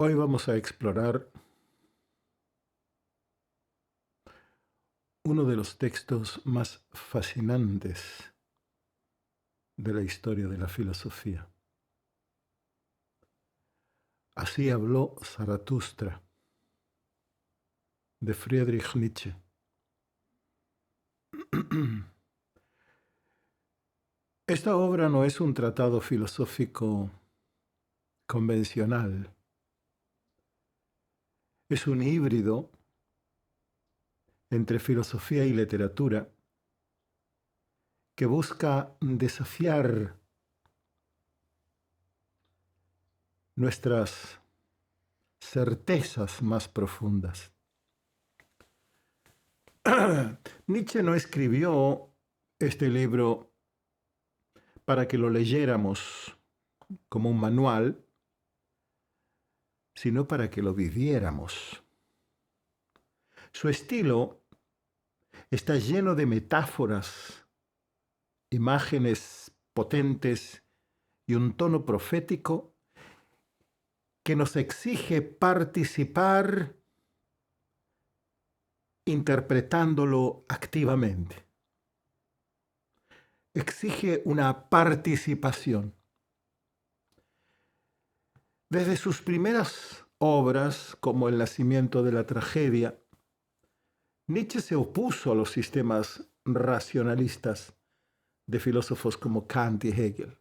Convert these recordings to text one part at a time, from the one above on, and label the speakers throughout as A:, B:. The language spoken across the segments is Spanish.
A: Hoy vamos a explorar uno de los textos más fascinantes de la historia de la filosofía. Así habló Zaratustra, de Friedrich Nietzsche. Esta obra no es un tratado filosófico convencional. Es un híbrido entre filosofía y literatura que busca desafiar nuestras certezas más profundas. Nietzsche no escribió este libro para que lo leyéramos como un manual, sino para que lo viviéramos. Su estilo está lleno de metáforas, imágenes potentes y un tono profético que nos exige participar interpretándolo activamente. Exige una participación. Desde sus primeras obras, como El nacimiento de la tragedia, Nietzsche se opuso a los sistemas racionalistas de filósofos como Kant y Hegel.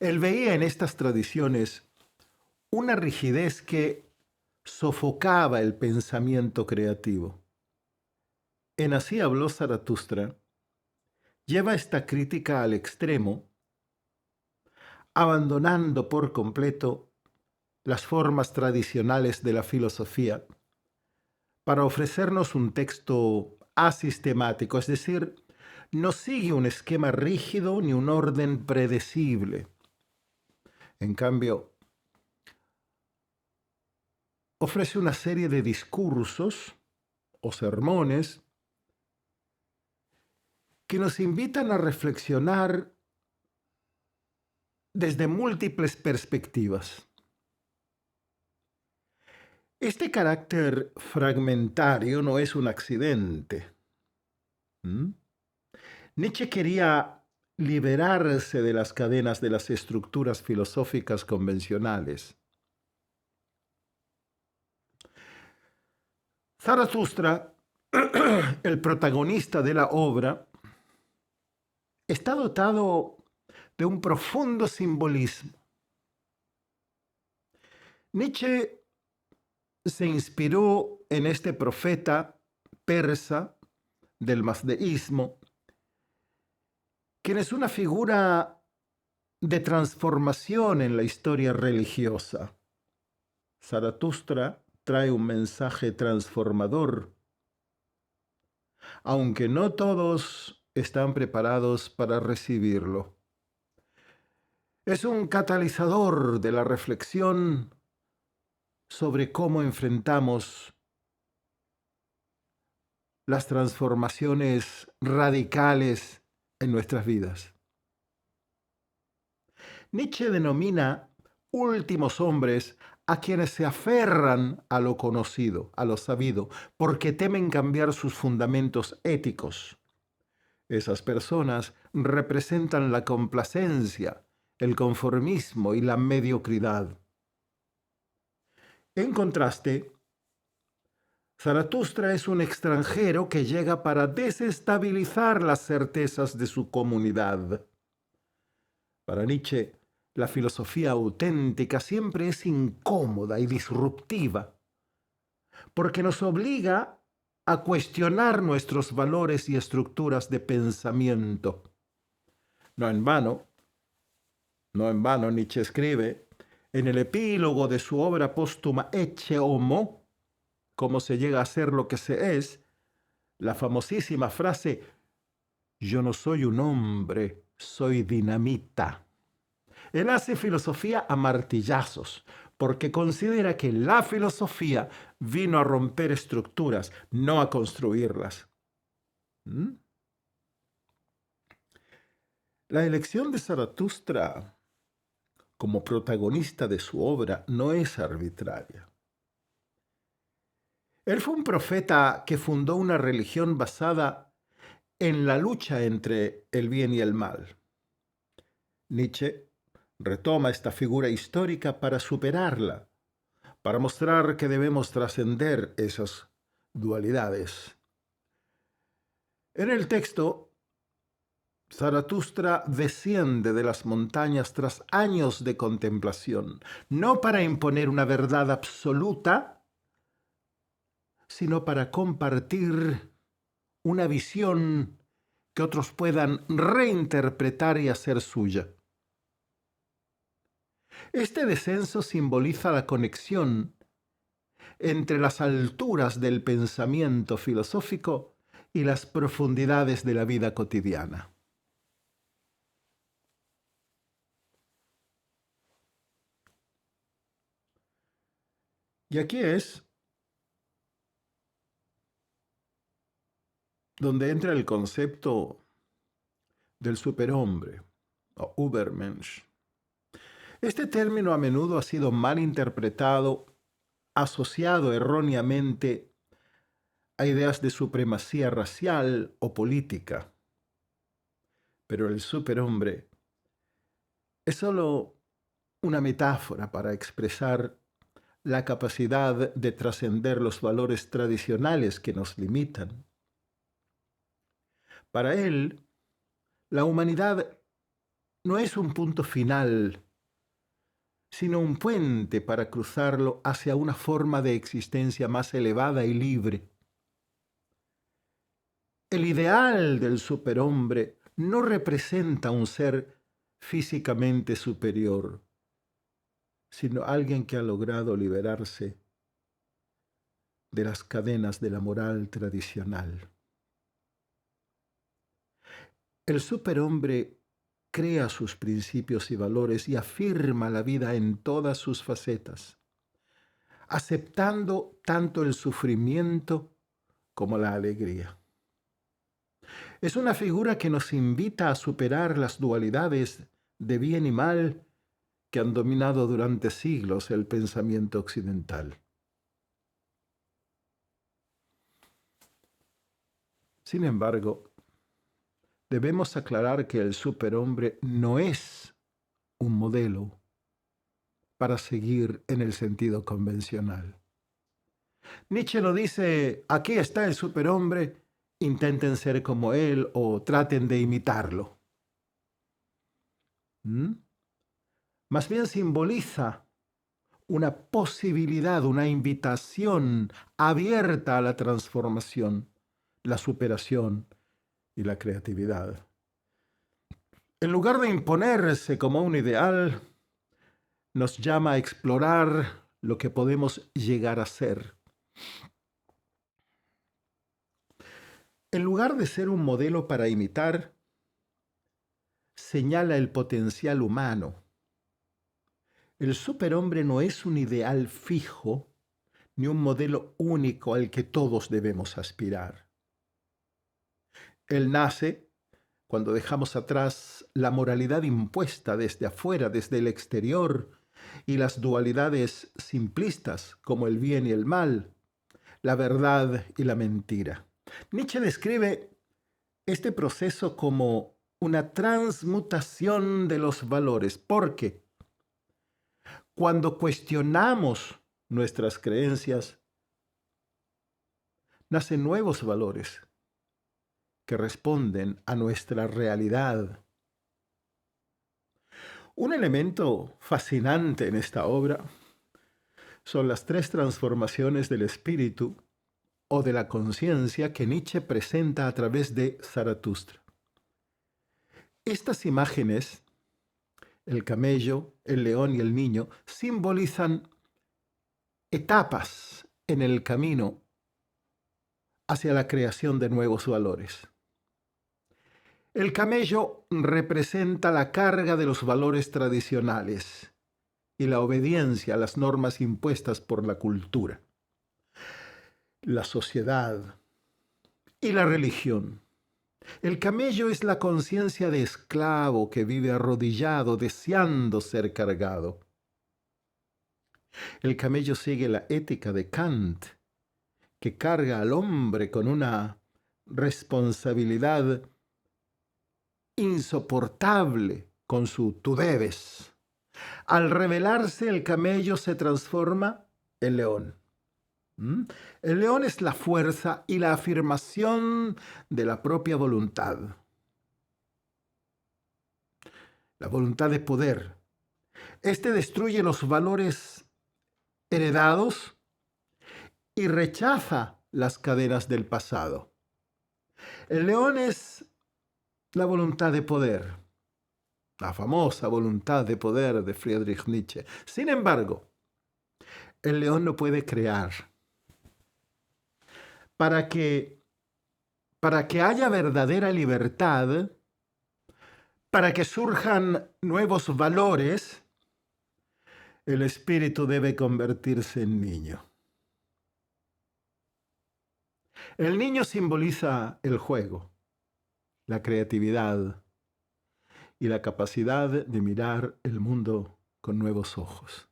A: Él veía en estas tradiciones una rigidez que sofocaba el pensamiento creativo. En Así habló Zaratustra, lleva esta crítica al extremo, abandonando por completo las formas tradicionales de la filosofía para ofrecernos un texto asistemático, es decir, no sigue un esquema rígido ni un orden predecible. En cambio, ofrece una serie de discursos o sermones que nos invitan a reflexionar desde múltiples perspectivas. Este carácter fragmentario no es un accidente. Nietzsche quería liberarse de las cadenas de las estructuras filosóficas convencionales. Zaratustra, el protagonista de la obra, está dotado de un profundo simbolismo. Nietzsche se inspiró en este profeta persa del mazdeísmo, quien es una figura de transformación en la historia religiosa. Zaratustra trae un mensaje transformador, aunque no todos están preparados para recibirlo. Es un catalizador de la reflexión sobre cómo enfrentamos las transformaciones radicales en nuestras vidas. Nietzsche denomina últimos hombres a quienes se aferran a lo conocido, a lo sabido, porque temen cambiar sus fundamentos éticos. Esas personas representan la complacencia, el conformismo y la mediocridad. En contraste, Zaratustra es un extranjero que llega para desestabilizar las certezas de su comunidad. Para Nietzsche, la filosofía auténtica siempre es incómoda y disruptiva, porque nos obliga a cuestionar nuestros valores y estructuras de pensamiento. No en vano, Nietzsche escribe en el epílogo de su obra póstuma Ecce Homo, cómo se llega a ser lo que se es, la famosísima frase: yo no soy un hombre, soy dinamita. Él hace filosofía a martillazos, porque considera que la filosofía vino a romper estructuras, no a construirlas. La elección de Zaratustra como protagonista de su obra no es arbitraria. Él fue un profeta que fundó una religión basada en la lucha entre el bien y el mal. Nietzsche retoma esta figura histórica para superarla, para mostrar que debemos trascender esas dualidades. En el texto, Zaratustra desciende de las montañas tras años de contemplación, no para imponer una verdad absoluta, sino para compartir una visión que otros puedan reinterpretar y hacer suya. Este descenso simboliza la conexión entre las alturas del pensamiento filosófico y las profundidades de la vida cotidiana. Y aquí es donde entra el concepto del superhombre o Übermensch. Este término a menudo ha sido mal interpretado, asociado erróneamente a ideas de supremacía racial o política. Pero el superhombre es solo una metáfora para expresar la capacidad de trascender los valores tradicionales que nos limitan. Para él, la humanidad no es un punto final, sino un puente para cruzarlo hacia una forma de existencia más elevada y libre. El ideal del superhombre no representa un ser físicamente superior, sino alguien que ha logrado liberarse de las cadenas de la moral tradicional. El superhombre crea sus principios y valores y afirma la vida en todas sus facetas, aceptando tanto el sufrimiento como la alegría. Es una figura que nos invita a superar las dualidades de bien y mal que han dominado durante siglos el pensamiento occidental. Sin embargo, debemos aclarar que el superhombre no es un modelo para seguir en el sentido convencional. Nietzsche no dice, aquí está el superhombre, intenten ser como él o traten de imitarlo. Más bien simboliza una posibilidad, una invitación abierta a la transformación, la superación y la creatividad. En lugar de imponerse como un ideal, nos llama a explorar lo que podemos llegar a ser. En lugar de ser un modelo para imitar, señala el potencial humano. El superhombre no es un ideal fijo ni un modelo único al que todos debemos aspirar. Él nace cuando dejamos atrás la moralidad impuesta desde afuera, desde el exterior, y las dualidades simplistas como el bien y el mal, la verdad y la mentira. Nietzsche describe este proceso como una transmutación de los valores, porque cuando cuestionamos nuestras creencias, nacen nuevos valores que responden a nuestra realidad. Un elemento fascinante en esta obra son las tres transformaciones del espíritu o de la conciencia que Nietzsche presenta a través de Zaratustra. Estas imágenes, el camello, el león y el niño, simbolizan etapas en el camino hacia la creación de nuevos valores. El camello representa la carga de los valores tradicionales y la obediencia a las normas impuestas por la cultura, la sociedad y la religión. El camello es la conciencia de esclavo que vive arrodillado, deseando ser cargado. El camello sigue la ética de Kant, que carga al hombre con una responsabilidad insoportable con su tú debes. Al rebelarse, el camello se transforma en león. ¿Mm? El león es la fuerza y la afirmación de la propia voluntad. La voluntad de poder. Este destruye los valores heredados y rechaza las cadenas del pasado. El león es la voluntad de poder, la famosa voluntad de poder de Friedrich Nietzsche. Sin embargo, el león no puede crear. Para que haya verdadera libertad, para que surjan nuevos valores, el espíritu debe convertirse en niño. El niño simboliza el juego, la creatividad y la capacidad de mirar el mundo con nuevos ojos.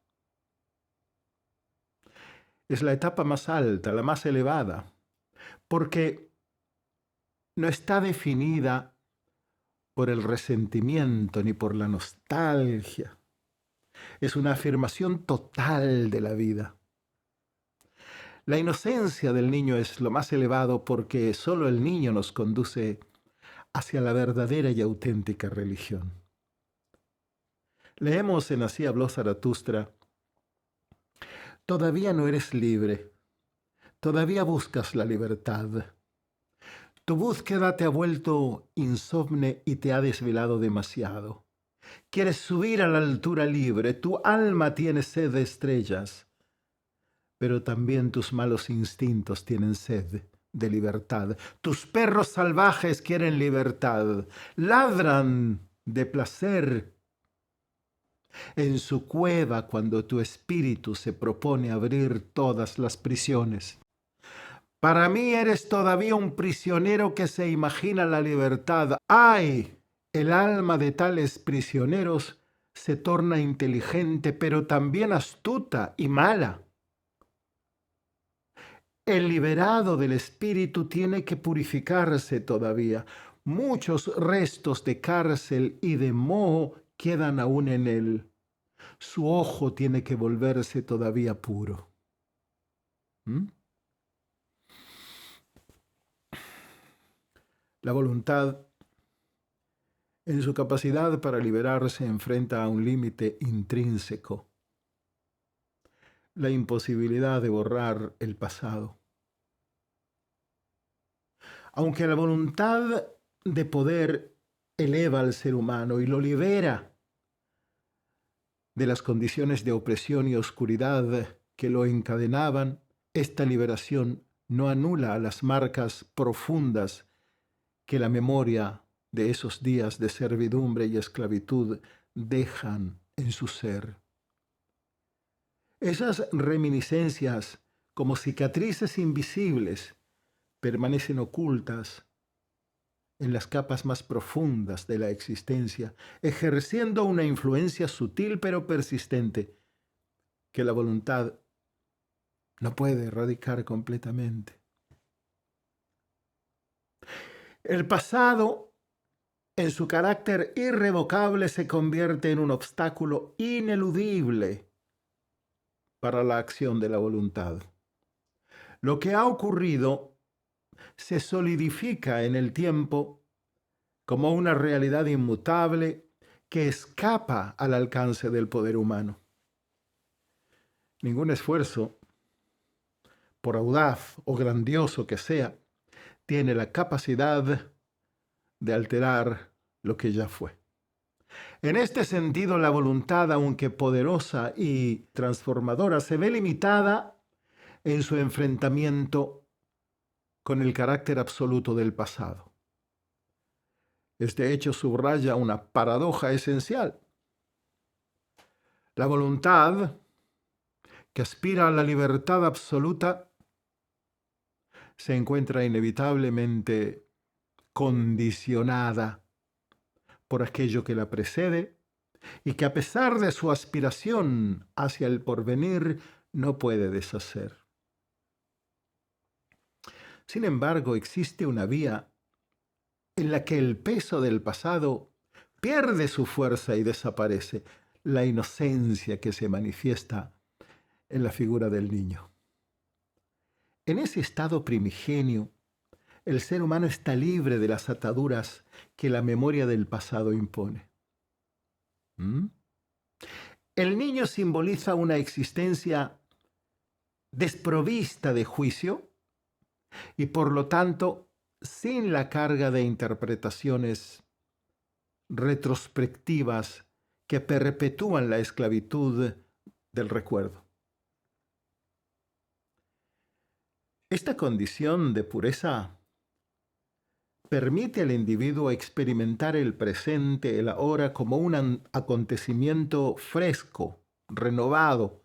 A: Es la etapa más alta, la más elevada, porque no está definida por el resentimiento ni por la nostalgia. Es una afirmación total de la vida. La inocencia del niño es lo más elevado porque solo el niño nos conduce hacia la verdadera y auténtica religión. Leemos en Así habló Zaratustra: todavía no eres libre, todavía buscas la libertad. Tu búsqueda te ha vuelto insomne y te ha desvelado demasiado. Quieres subir a la altura libre, tu alma tiene sed de estrellas, pero también tus malos instintos tienen sed de libertad. Tus perros salvajes quieren libertad, ladran de placer en su cueva cuando tu espíritu se propone abrir todas las prisiones. Para mí eres todavía un prisionero que se imagina la libertad. ¡Ay! El alma de tales prisioneros se torna inteligente, pero también astuta y mala. El liberado del espíritu tiene que purificarse todavía. Muchos restos de cárcel y de moho quedan aún en él. Su ojo tiene que volverse todavía puro. ¿Mm? La voluntad, en su capacidad para liberarse, enfrenta a un límite intrínseco: la imposibilidad de borrar el pasado. Aunque la voluntad de poder eleva al ser humano y lo libera de las condiciones de opresión y oscuridad que lo encadenaban, esta liberación no anula las marcas profundas que la memoria de esos días de servidumbre y esclavitud dejan en su ser. Esas reminiscencias, como cicatrices invisibles, permanecen ocultas en las capas más profundas de la existencia, ejerciendo una influencia sutil pero persistente que la voluntad no puede erradicar completamente. El pasado, en su carácter irrevocable, se convierte en un obstáculo ineludible para la acción de la voluntad. Lo que ha ocurrido se solidifica en el tiempo como una realidad inmutable que escapa al alcance del poder humano. Ningún esfuerzo, por audaz o grandioso que sea, tiene la capacidad de alterar lo que ya fue. En este sentido, la voluntad, aunque poderosa y transformadora, se ve limitada en su enfrentamiento con el carácter absoluto del pasado. Este hecho subraya una paradoja esencial. La voluntad, que aspira a la libertad absoluta, se encuentra inevitablemente condicionada por aquello que la precede y que a pesar de su aspiración hacia el porvenir no puede deshacer. Sin embargo, existe una vía en la que el peso del pasado pierde su fuerza y desaparece, la inocencia que se manifiesta en la figura del niño. En ese estado primigenio, el ser humano está libre de las ataduras que la memoria del pasado impone. ¿Mm? El niño simboliza una existencia desprovista de juicio y por lo tanto sin la carga de interpretaciones retrospectivas que perpetúan la esclavitud del recuerdo. Esta condición de pureza permite al individuo experimentar el presente, el ahora, como un acontecimiento fresco, renovado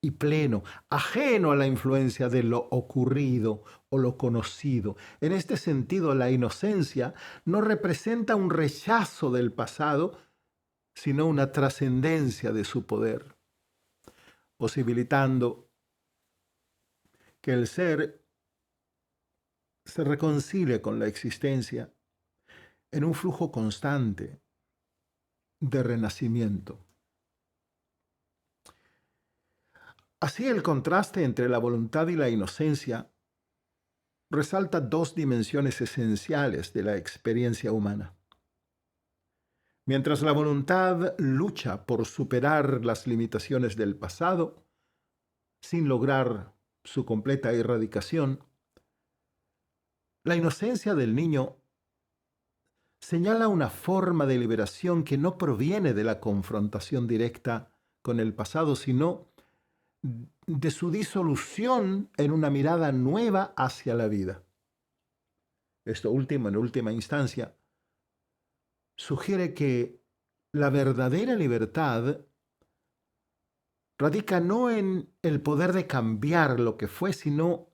A: y pleno, ajeno a la influencia de lo ocurrido o lo conocido. En este sentido, la inocencia no representa un rechazo del pasado, sino una trascendencia de su poder, posibilitando que el ser se reconcilie con la existencia en un flujo constante de renacimiento. Así, el contraste entre la voluntad y la inocencia resalta dos dimensiones esenciales de la experiencia humana. Mientras la voluntad lucha por superar las limitaciones del pasado, sin lograr su completa erradicación, la inocencia del niño señala una forma de liberación que no proviene de la confrontación directa con el pasado, sino de su disolución en una mirada nueva hacia la vida. Esto último, en última instancia, sugiere que la verdadera libertad radica no en el poder de cambiar lo que fue, sino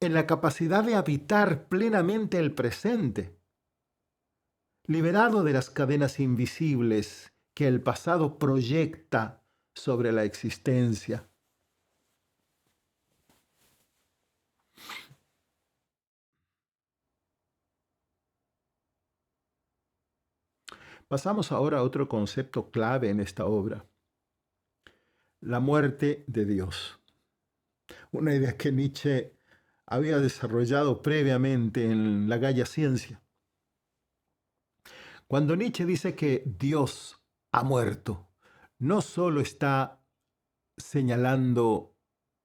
A: en la capacidad de habitar plenamente el presente, liberado de las cadenas invisibles que el pasado proyecta sobre la existencia. Pasamos ahora a otro concepto clave en esta obra: la muerte de Dios. Una idea que Nietzsche había desarrollado previamente en la Gaia Ciencia. Cuando Nietzsche dice que Dios ha muerto, no solo está señalando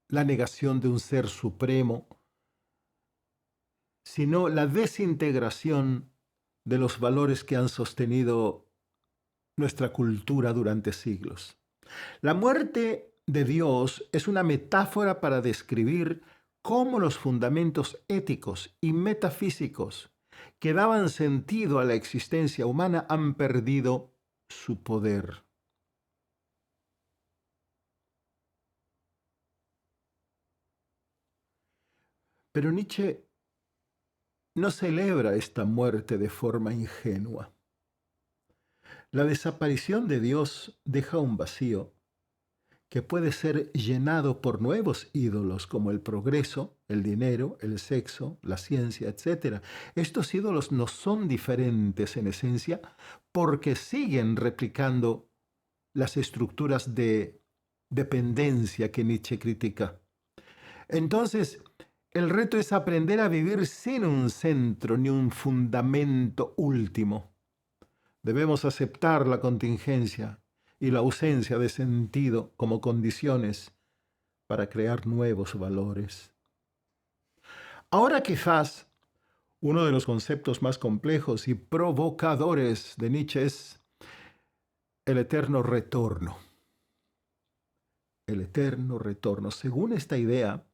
A: la negación de un ser supremo, sino la desintegración de los valores que han sostenido nuestra cultura durante siglos. La muerte de Dios es una metáfora para describir cómo los fundamentos éticos y metafísicos que daban sentido a la existencia humana han perdido su poder. Pero Nietzsche no celebra esta muerte de forma ingenua. La desaparición de Dios deja un vacío que puede ser llenado por nuevos ídolos como el progreso, el dinero, el sexo, la ciencia, etc. Estos ídolos no son diferentes en esencia porque siguen replicando las estructuras de dependencia que Nietzsche critica. Entonces, el reto es aprender a vivir sin un centro ni un fundamento último. Debemos aceptar la contingencia y la ausencia de sentido como condiciones para crear nuevos valores. Ahora quizás uno de los conceptos más complejos y provocadores de Nietzsche es el eterno retorno. El eterno retorno. Según esta idea,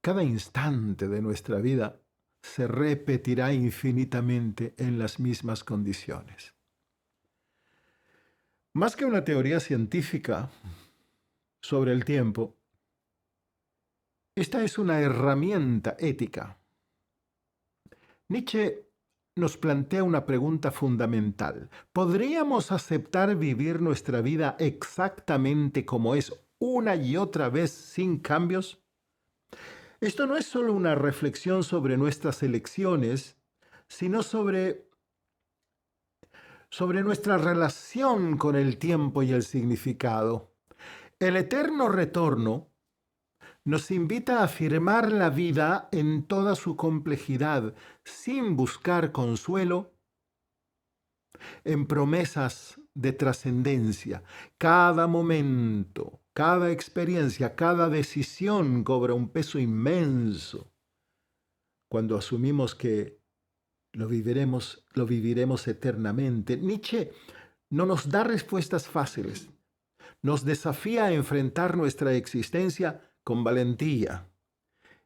A: cada instante de nuestra vida se repetirá infinitamente en las mismas condiciones. Más que una teoría científica sobre el tiempo, esta es una herramienta ética Nietzsche nos plantea una pregunta fundamental. ¿Podríamos aceptar vivir nuestra vida exactamente como es una y otra vez sin cambios? Esto no es solo una reflexión sobre nuestras elecciones, sino sobre nuestra relación con el tiempo y el significado. El eterno retorno nos invita a afirmar la vida en toda su complejidad, sin buscar consuelo en promesas de trascendencia. Cada momento, cada experiencia, cada decisión cobra un peso inmenso cuando asumimos que lo viviremos eternamente. Nietzsche no nos da respuestas fáciles. Nos desafía a enfrentar nuestra existencia con valentía.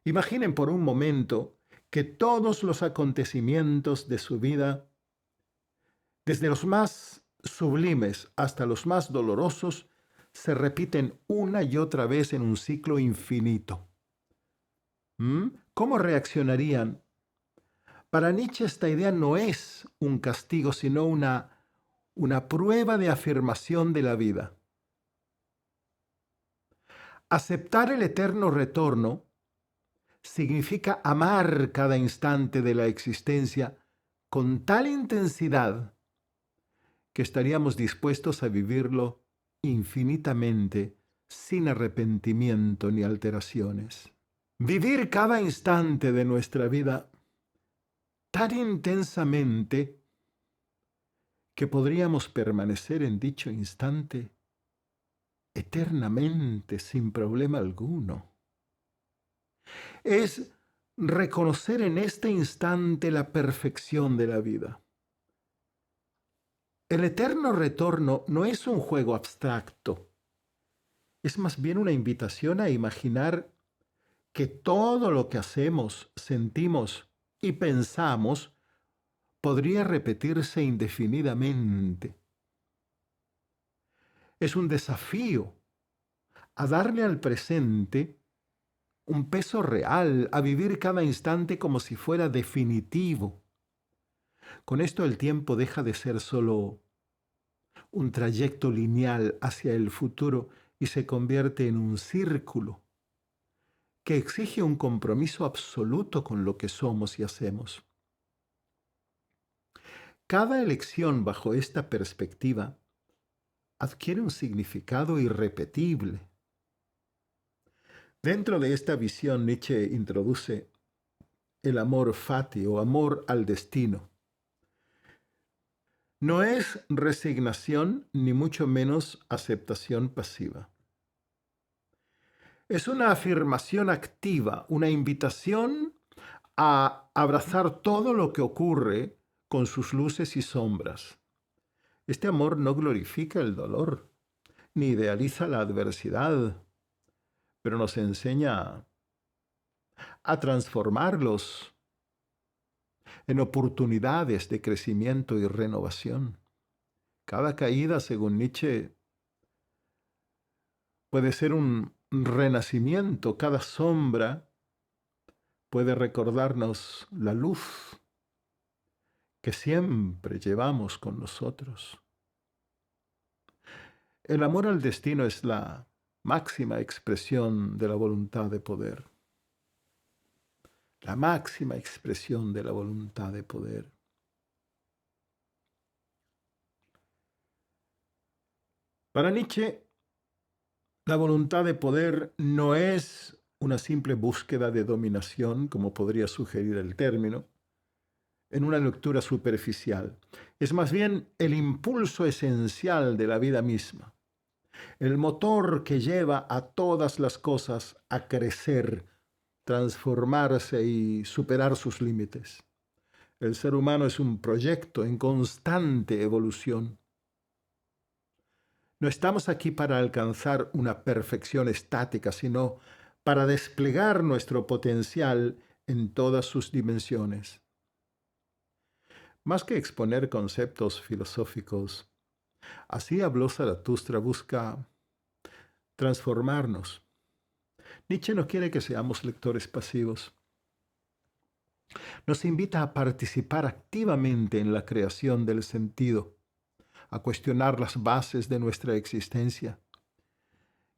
A: Imaginen por un momento que todos los acontecimientos de su vida, desde los más sublimes hasta los más dolorosos, se repiten una y otra vez en un ciclo infinito. ¿Cómo reaccionarían? Para Nietzsche esta idea no es un castigo, sino una prueba de afirmación de la vida. Aceptar el eterno retorno significa amar cada instante de la existencia con tal intensidad que estaríamos dispuestos a vivirlo infinitamente sin arrepentimiento ni alteraciones. Vivir cada instante de nuestra vida tan intensamente que podríamos permanecer en dicho instante eternamente sin problema alguno. Es reconocer en este instante la perfección de la vida. El eterno retorno no es un juego abstracto, es más bien una invitación a imaginar que todo lo que hacemos, sentimos y pensamos podría repetirse indefinidamente. Es un desafío a darle al presente un peso real, a vivir cada instante como si fuera definitivo. Con esto el tiempo deja de ser solo un trayecto lineal hacia el futuro y se convierte en un círculo que exige un compromiso absoluto con lo que somos y hacemos. Cada elección bajo esta perspectiva adquiere un significado irrepetible. Dentro de esta visión, Nietzsche introduce el amor fati o amor al destino. No es resignación ni mucho menos aceptación pasiva. Es una afirmación activa, una invitación a abrazar todo lo que ocurre con sus luces y sombras. Este amor no glorifica el dolor, ni idealiza la adversidad, pero nos enseña a transformarlos en oportunidades de crecimiento y renovación. Cada caída, según Nietzsche, puede ser un renacimiento. Cada sombra puede recordarnos la luz que siempre llevamos con nosotros. El amor al destino es la máxima expresión de la voluntad de poder. La máxima expresión de la voluntad de poder. Para Nietzsche, la voluntad de poder no es una simple búsqueda de dominación, como podría sugerir el término, en una lectura superficial. Es más bien el impulso esencial de la vida misma, el motor que lleva a todas las cosas a crecer, transformarse y superar sus límites. El ser humano es un proyecto en constante evolución. No estamos aquí para alcanzar una perfección estática, sino para desplegar nuestro potencial en todas sus dimensiones. Más que exponer conceptos filosóficos, así habló Zaratustra, busca transformarnos. Nietzsche no quiere que seamos lectores pasivos. Nos invita a participar activamente en la creación del sentido, a cuestionar las bases de nuestra existencia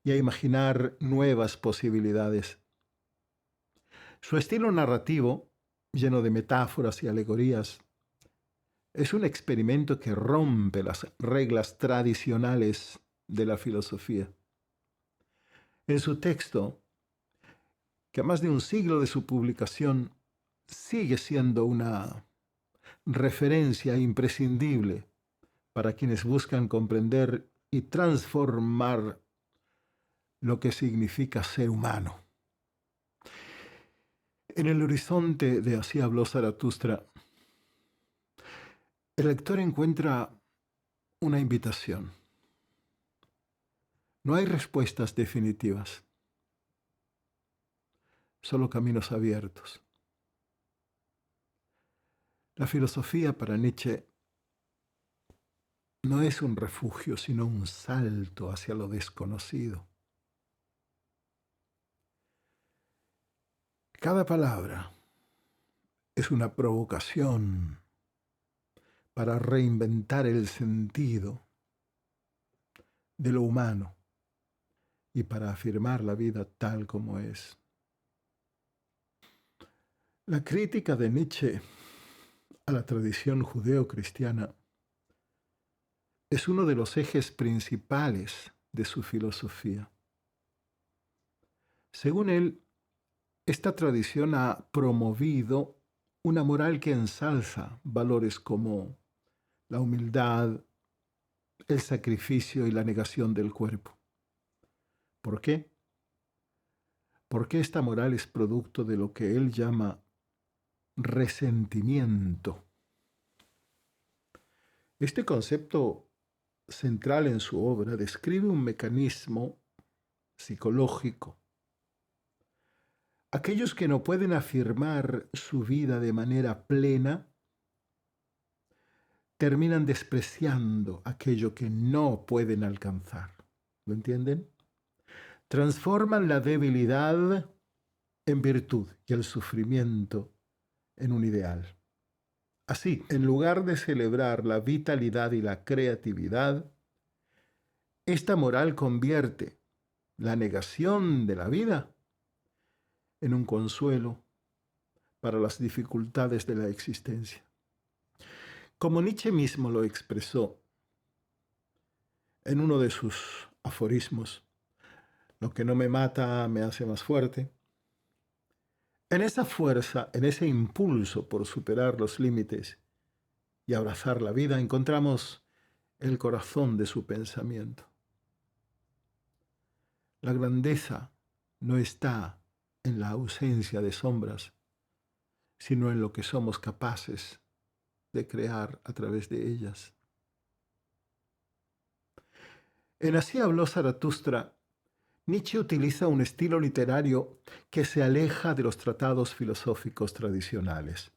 A: y a imaginar nuevas posibilidades. Su estilo narrativo, lleno de metáforas y alegorías, es un experimento que rompe las reglas tradicionales de la filosofía. En su texto, que a más de un siglo de su publicación sigue siendo una referencia imprescindible para quienes buscan comprender y transformar lo que significa ser humano. En el horizonte de Así habló Zaratustra, el lector encuentra una invitación. No hay respuestas definitivas, solo caminos abiertos. La filosofía para Nietzsche no es un refugio, sino un salto hacia lo desconocido. Cada palabra es una provocación para reinventar el sentido de lo humano y para afirmar la vida tal como es. La crítica de Nietzsche a la tradición judeo-cristiana es uno de los ejes principales de su filosofía. Según él, esta tradición ha promovido una moral que ensalza valores como la humildad, el sacrificio y la negación del cuerpo. ¿Por qué? Porque esta moral es producto de lo que él llama resentimiento. Este concepto central en su obra describe un mecanismo psicológico. Aquellos que no pueden afirmar su vida de manera plena terminan despreciando aquello que no pueden alcanzar. ¿Lo entienden? Transforman la debilidad en virtud y el sufrimiento en un ideal. Así, en lugar de celebrar la vitalidad y la creatividad, esta moral convierte la negación de la vida en un consuelo para las dificultades de la existencia. Como Nietzsche mismo lo expresó en uno de sus aforismos, lo que no me mata me hace más fuerte. En esa fuerza, en ese impulso por superar los límites y abrazar la vida, encontramos el corazón de su pensamiento. La grandeza no está en la ausencia de sombras, sino en lo que somos capaces de crear a través de ellas. En Así habló Zaratustra, Nietzsche utiliza un estilo literario que se aleja de los tratados filosóficos tradicionales.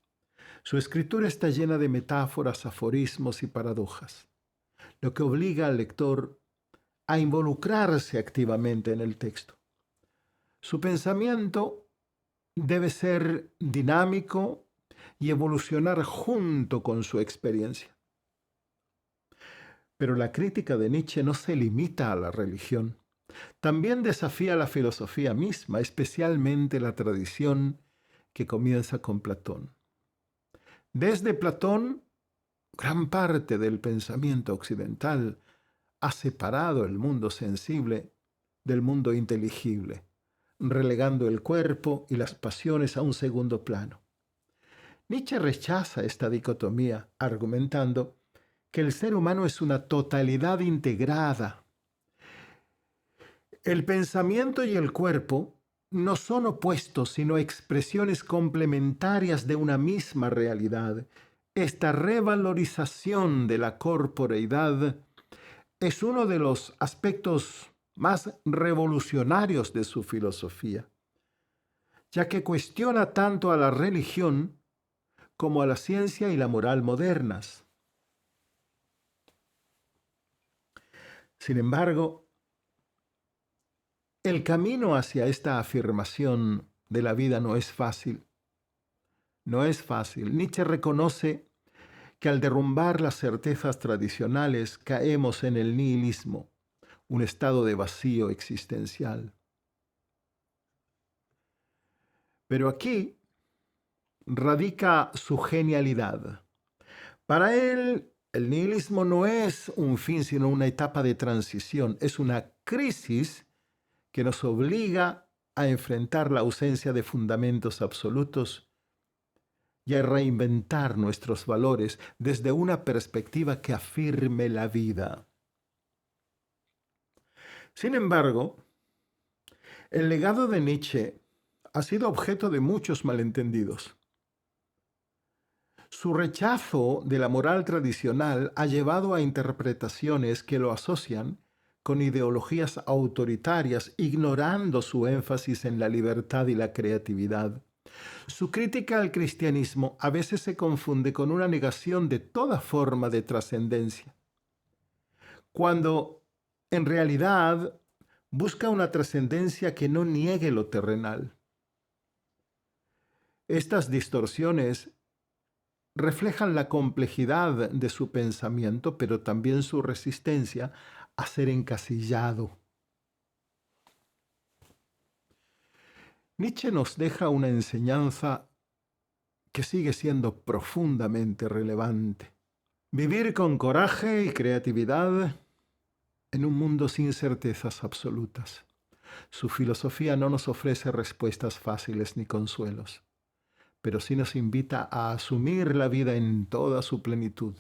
A: Su escritura está llena de metáforas, aforismos y paradojas, lo que obliga al lector a involucrarse activamente en el texto. Su pensamiento debe ser dinámico y evolucionar junto con su experiencia. Pero la crítica de Nietzsche no se limita a la religión. También desafía la filosofía misma, especialmente la tradición que comienza con Platón. Desde Platón, gran parte del pensamiento occidental ha separado el mundo sensible del mundo inteligible, relegando el cuerpo y las pasiones a un segundo plano. Nietzsche rechaza esta dicotomía, argumentando que el ser humano es una totalidad integrada. El pensamiento y el cuerpo no son opuestos, sino expresiones complementarias de una misma realidad. Esta revalorización de la corporeidad es uno de los aspectos más revolucionarios de su filosofía, ya que cuestiona tanto a la religión como a la ciencia y la moral modernas. Sin embargo, el camino hacia esta afirmación de la vida no es fácil. No es fácil. Nietzsche reconoce que al derrumbar las certezas tradicionales caemos en el nihilismo, un estado de vacío existencial. Pero aquí radica su genialidad. Para él, el nihilismo no es un fin, sino una etapa de transición. Es una crisis que nos obliga a enfrentar la ausencia de fundamentos absolutos y a reinventar nuestros valores desde una perspectiva que afirme la vida. Sin embargo, el legado de Nietzsche ha sido objeto de muchos malentendidos. Su rechazo de la moral tradicional ha llevado a interpretaciones que lo asocian con ideologías autoritarias, ignorando su énfasis en la libertad y la creatividad. Su crítica al cristianismo a veces se confunde con una negación de toda forma de trascendencia, cuando en realidad busca una trascendencia que no niegue lo terrenal. Estas distorsiones reflejan la complejidad de su pensamiento, pero también su resistencia a ser encasillado. Nietzsche nos deja una enseñanza que sigue siendo profundamente relevante. Vivir con coraje y creatividad en un mundo sin certezas absolutas. Su filosofía no nos ofrece respuestas fáciles ni consuelos, pero sí nos invita a asumir la vida en toda su plenitud,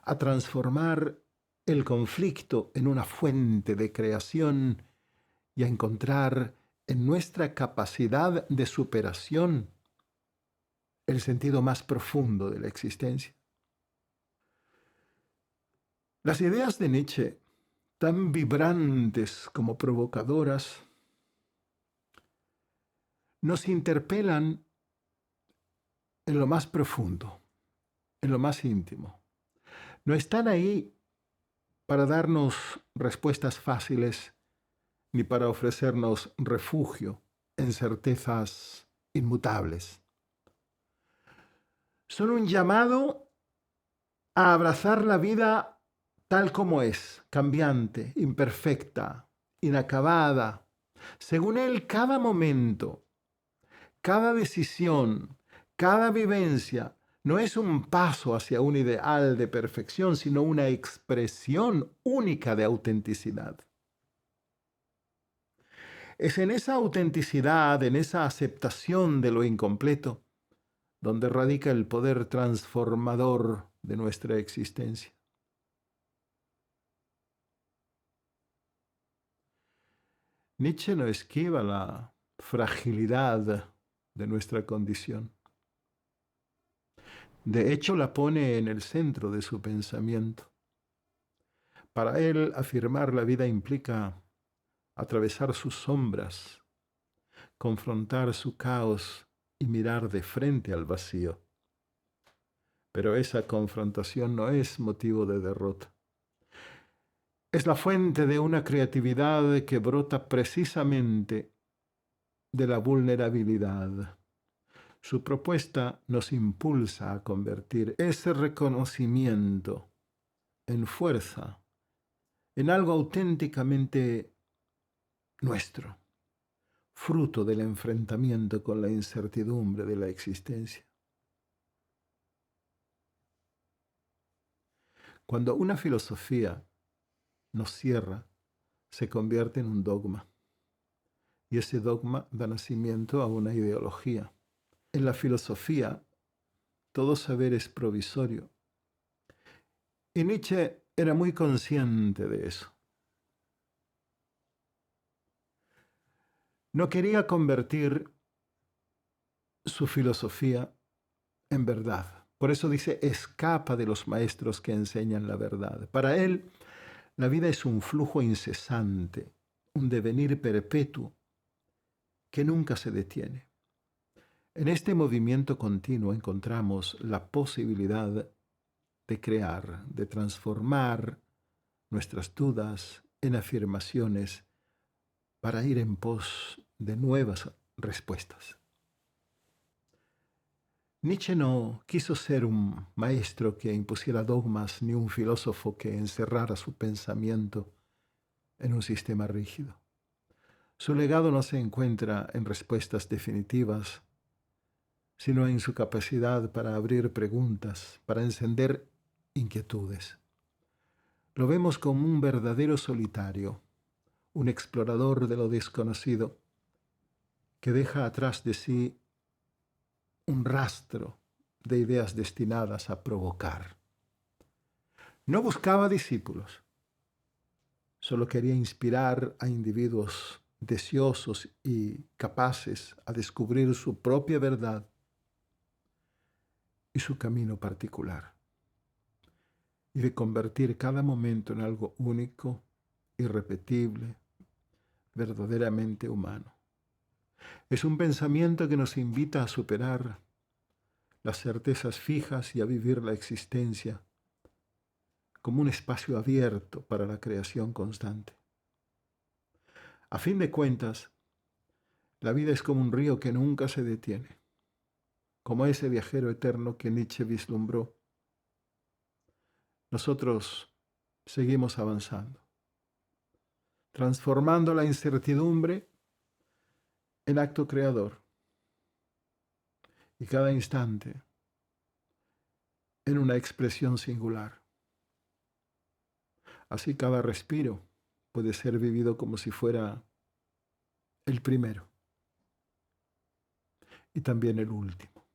A: a transformar el conflicto en una fuente de creación y a encontrar en nuestra capacidad de superación el sentido más profundo de la existencia. Las ideas de Nietzsche, tan vibrantes como provocadoras, nos interpelan en lo más profundo, en lo más íntimo. No están ahí para darnos respuestas fáciles ni para ofrecernos refugio en certezas inmutables. Son un llamado a abrazar la vida tal como es, cambiante, imperfecta, inacabada. Según él, cada momento, cada decisión, cada vivencia no es un paso hacia un ideal de perfección, sino una expresión única de autenticidad. Es en esa autenticidad, en esa aceptación de lo incompleto, donde radica el poder transformador de nuestra existencia. Nietzsche no esquiva la fragilidad de nuestra condición. De hecho, la pone en el centro de su pensamiento. Para él, afirmar la vida implica atravesar sus sombras, confrontar su caos y mirar de frente al vacío. Pero esa confrontación no es motivo de derrota. Es la fuente de una creatividad que brota precisamente de la vulnerabilidad. Su propuesta nos impulsa a convertir ese reconocimiento en fuerza, en algo auténticamente nuestro, fruto del enfrentamiento con la incertidumbre de la existencia. Cuando una filosofía nos cierra, se convierte en un dogma. Y ese dogma da nacimiento a una ideología. En la filosofía, todo saber es provisorio. Y Nietzsche era muy consciente de eso. No quería convertir su filosofía en verdad. Por eso dice, escapa de los maestros que enseñan la verdad. Para él, la vida es un flujo incesante, un devenir perpetuo que nunca se detiene. En este movimiento continuo encontramos la posibilidad de crear, de transformar nuestras dudas en afirmaciones para ir en pos de nuevas respuestas. Nietzsche no quiso ser un maestro que impusiera dogmas ni un filósofo que encerrara su pensamiento en un sistema rígido. Su legado no se encuentra en respuestas definitivas, sino en su capacidad para abrir preguntas, para encender inquietudes. Lo vemos como un verdadero solitario, un explorador de lo desconocido, que deja atrás de sí un rastro de ideas destinadas a provocar. No buscaba discípulos, solo quería inspirar a individuos deseosos y capaces a descubrir su propia verdad y su camino particular, y de convertir cada momento en algo único, irrepetible, verdaderamente humano. Es un pensamiento que nos invita a superar las certezas fijas y a vivir la existencia como un espacio abierto para la creación constante. A fin de cuentas, la vida es como un río que nunca se detiene, como ese viajero eterno que Nietzsche vislumbró. Nosotros seguimos avanzando, transformando la incertidumbre en acto creador y cada instante en una expresión singular. Así cada respiro puede ser vivido como si fuera el primero y también el último.